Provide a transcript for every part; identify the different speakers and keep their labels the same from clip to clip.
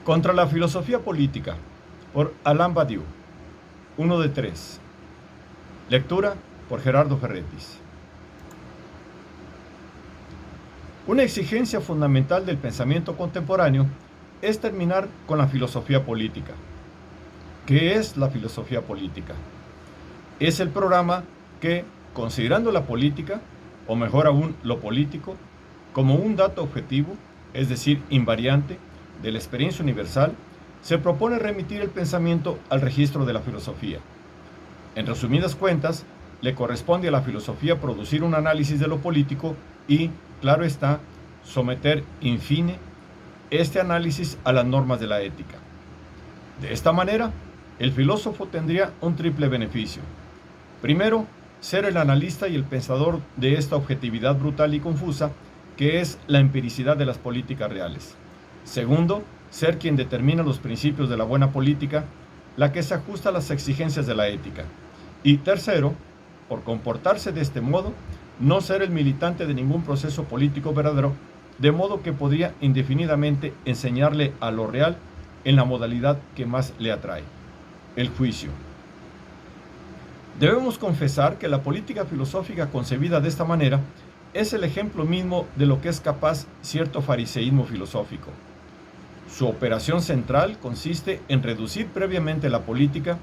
Speaker 1: Contra la filosofía política, por Alain Badiou, 1 de 3. Lectura por Gerardo Ferretis. Una exigencia fundamental del pensamiento contemporáneo es terminar con la filosofía política. ¿Qué es la filosofía política? Es el programa que, considerando la política, o mejor aún lo político, como un dato objetivo, es decir, invariante, de la experiencia universal, se propone remitir el pensamiento al registro de la filosofía. En resumidas cuentas, le corresponde a la filosofía producir un análisis de lo político y, claro está, someter in fine este análisis a las normas de la ética. De esta manera, el filósofo tendría un triple beneficio. Primero, ser el analista y el pensador de esta objetividad brutal y confusa que es la empiricidad de las políticas reales. Segundo, ser quien determina los principios de la buena política, la que se ajusta a las exigencias de la ética. Y tercero, por comportarse de este modo, no ser el militante de ningún proceso político verdadero, de modo que podría indefinidamente enseñarle a lo real en la modalidad que más le atrae, el juicio. Debemos confesar que la política filosófica concebida de esta manera es el ejemplo mismo de lo que es capaz cierto fariseísmo filosófico. Su operación central consiste en reducir previamente la política,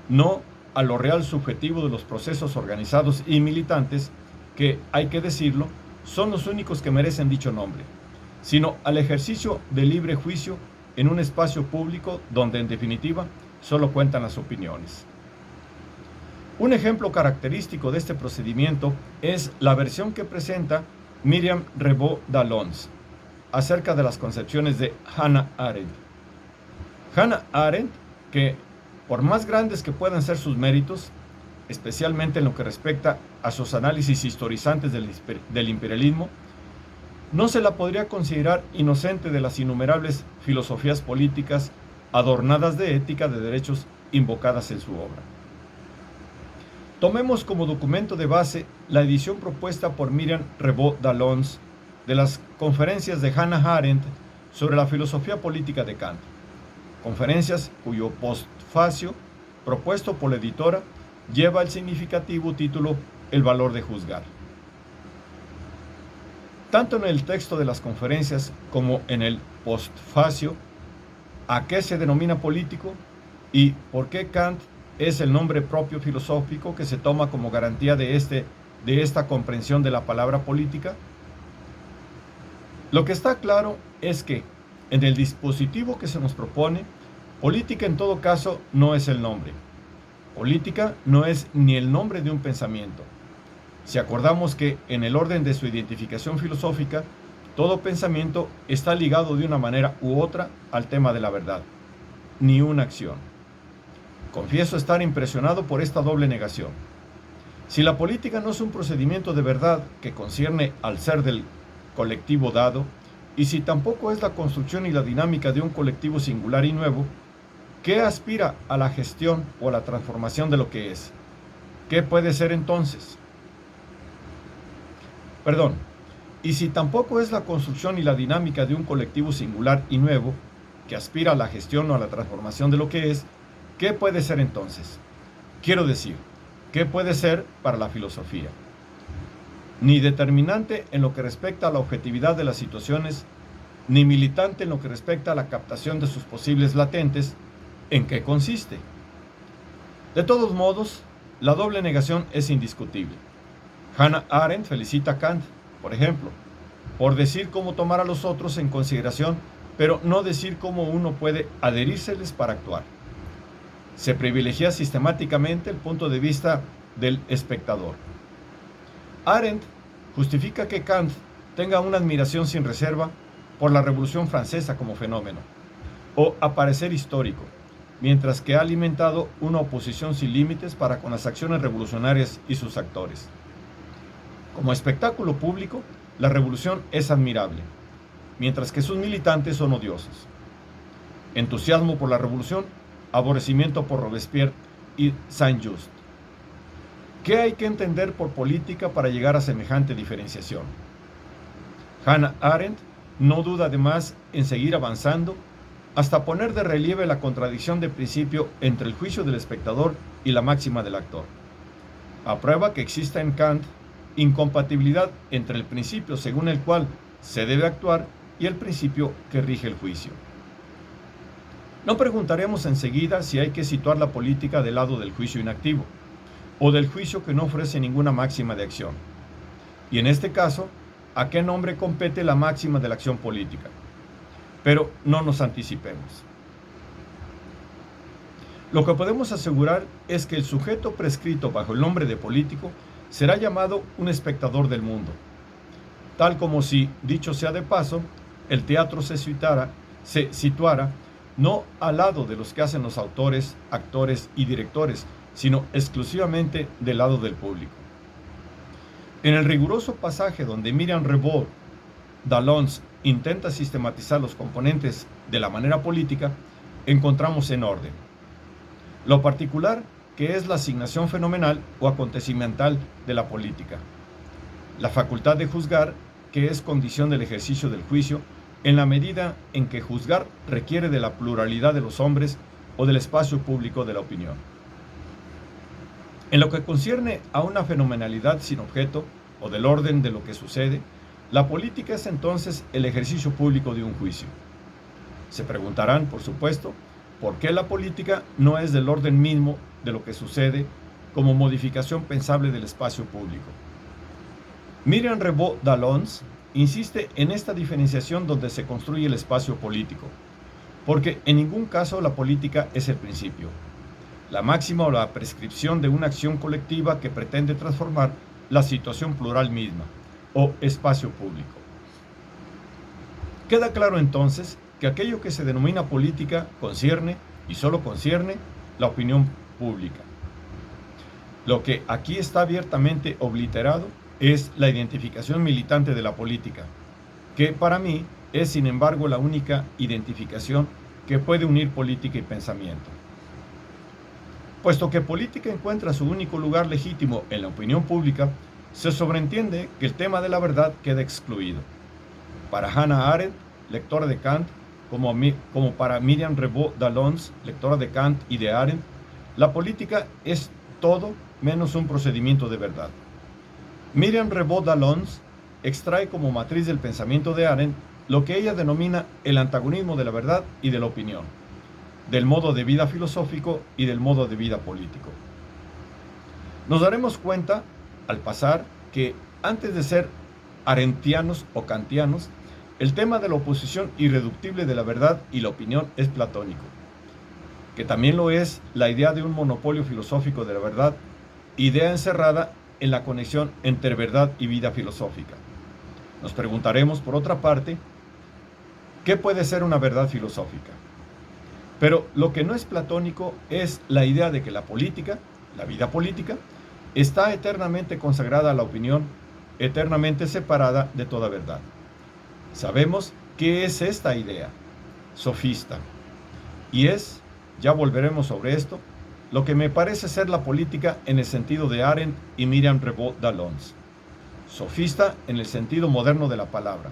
Speaker 1: no a lo real subjetivo de los procesos organizados y militantes, que, hay que decirlo, son los únicos que merecen dicho nombre, sino al ejercicio del libre juicio en un espacio público donde, en definitiva, solo cuentan las opiniones. Un ejemplo característico de este procedimiento es la versión que presenta Myriam Revaud-Dallons acerca de las concepciones de Hannah Arendt. Hannah Arendt, que por más grandes que puedan ser sus méritos, especialmente en lo que respecta a sus análisis historizantes del imperialismo, no se la podría considerar inocente de las innumerables filosofías políticas adornadas de ética de derechos invocadas en su obra. Tomemos como documento de base la edición propuesta por Myriam Revaud-Dallons de las conferencias de Hannah Arendt sobre la filosofía política de Kant, conferencias cuyo postfacio, propuesto por la editora, lleva el significativo título El valor de juzgar. Tanto en el texto de las conferencias como en el postfacio, ¿a qué se denomina político y por qué Kant es el nombre propio filosófico que se toma como garantía de esta comprensión de la palabra política? Lo que está claro es que, en el dispositivo que se nos propone, política en todo caso no es el nombre. Política no es ni el nombre de un pensamiento. Si acordamos que, en el orden de su identificación filosófica, todo pensamiento está ligado de una manera u otra al tema de la verdad, ni una acción. Confieso estar impresionado por esta doble negación. Si la política no es un procedimiento de verdad que concierne al ser del colectivo dado, y si tampoco es la construcción y la dinámica de un colectivo singular y nuevo, ¿qué aspira a la gestión o a la transformación de lo que es? ¿Qué puede ser entonces? Y si tampoco es la construcción y la dinámica de un colectivo singular y nuevo, que aspira a la gestión o a la transformación de lo que es, ¿qué puede ser entonces? Quiero decir, ¿qué puede ser para la filosofía? Ni determinante en lo que respecta a la objetividad de las situaciones, ni militante en lo que respecta a la captación de sus posibles latentes. ¿En qué consiste? De todos modos, la doble negación es indiscutible. Hannah Arendt felicita a Kant, por ejemplo, por decir cómo tomar a los otros en consideración, pero no decir cómo uno puede adherírseles para actuar. Se privilegia sistemáticamente el punto de vista del espectador. Arendt justifica que Kant tenga una admiración sin reserva por la Revolución Francesa como fenómeno, o aparecer histórico, mientras que ha alimentado una oposición sin límites para con las acciones revolucionarias y sus actores. Como espectáculo público, la revolución es admirable, mientras que sus militantes son odiosos. Entusiasmo por la revolución, aborrecimiento por Robespierre y Saint-Just. ¿Qué hay que entender por política para llegar a semejante diferenciación? Hannah Arendt no duda además en seguir avanzando hasta poner de relieve la contradicción de principio entre el juicio del espectador y la máxima del actor. Aprueba que exista en Kant incompatibilidad entre el principio según el cual se debe actuar y el principio que rige el juicio. No preguntaremos enseguida si hay que situar la política del lado del juicio inactivo o del juicio que no ofrece ninguna máxima de acción. Y en este caso, ¿a qué nombre compete la máxima de la acción política? Pero no nos anticipemos. Lo que podemos asegurar es que el sujeto prescrito bajo el nombre de político será llamado un espectador del mundo, tal como si, dicho sea de paso, el teatro se situara no al lado de los que hacen los autores, actores y directores, sino exclusivamente del lado del público. En el riguroso pasaje donde Myriam Rebord d'Alons intenta sistematizar los componentes de la manera política, encontramos en orden lo particular, que es la asignación fenomenal o acontecimental de la política, la facultad de juzgar, que es condición del ejercicio del juicio, en la medida en que juzgar requiere de la pluralidad de los hombres o del espacio público de la opinión. En lo que concierne a una fenomenalidad sin objeto o del orden de lo que sucede, la política es entonces el ejercicio público de un juicio. Se preguntarán, por supuesto, ¿por qué la política no es del orden mismo de lo que sucede como modificación pensable del espacio público? Myriam Rebord d'Alons insiste en esta diferenciación donde se construye el espacio político, porque en ningún caso la política es el principio, la máxima o la prescripción de una acción colectiva que pretende transformar la situación plural misma, o espacio público. Queda claro entonces que aquello que se denomina política concierne, y solo concierne, la opinión pública. Lo que aquí está abiertamente obliterado es la identificación militante de la política, que para mí es sin embargo la única identificación que puede unir política y pensamiento. Puesto que política encuentra su único lugar legítimo en la opinión pública, se sobreentiende que el tema de la verdad queda excluido. Para Hannah Arendt, lectora de Kant, como para Myriam Rebord d'Alons, lectora de Kant y de Arendt, la política es todo menos un procedimiento de verdad. Myriam Rebord d'Alons extrae como matriz del pensamiento de Arendt lo que ella denomina el antagonismo de la verdad y de la opinión, del modo de vida filosófico y del modo de vida político. Nos daremos cuenta, al pasar, que antes de ser arendtianos o kantianos, el tema de la oposición irreductible de la verdad y la opinión es platónico, que también lo es la idea de un monopolio filosófico de la verdad, idea encerrada en la conexión entre verdad y vida filosófica. Nos preguntaremos, por otra parte, ¿qué puede ser una verdad filosófica? Pero lo que no es platónico es la idea de que la política, la vida política, está eternamente consagrada a la opinión, eternamente separada de toda verdad. Sabemos qué es esta idea, sofista, y es, ya volveremos sobre esto, lo que me parece ser la política en el sentido de Arendt y Myriam Rebord d'Alons. Sofista en el sentido moderno de la palabra,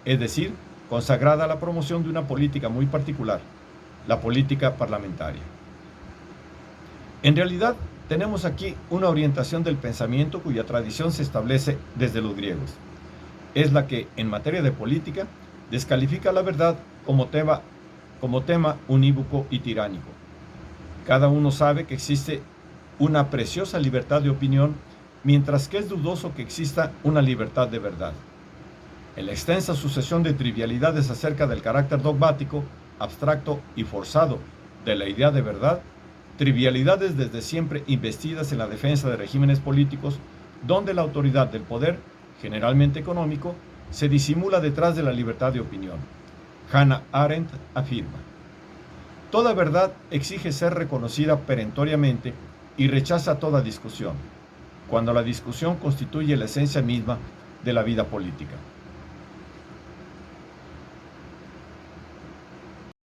Speaker 1: es decir, consagrada a la promoción de una política muy particular, la política parlamentaria. En realidad, tenemos aquí una orientación del pensamiento cuya tradición se establece desde los griegos. Es la que, en materia de política, descalifica la verdad como tema unívoco y tiránico. Cada uno sabe que existe una preciosa libertad de opinión, mientras que es dudoso que exista una libertad de verdad. En la extensa sucesión de trivialidades acerca del carácter dogmático, abstracto y forzado de la idea de verdad, trivialidades desde siempre investidas en la defensa de regímenes políticos, donde la autoridad del poder, generalmente económico, se disimula detrás de la libertad de opinión. Hannah Arendt afirma: toda verdad exige ser reconocida perentoriamente y rechaza toda discusión, cuando la discusión constituye la esencia misma de la vida política.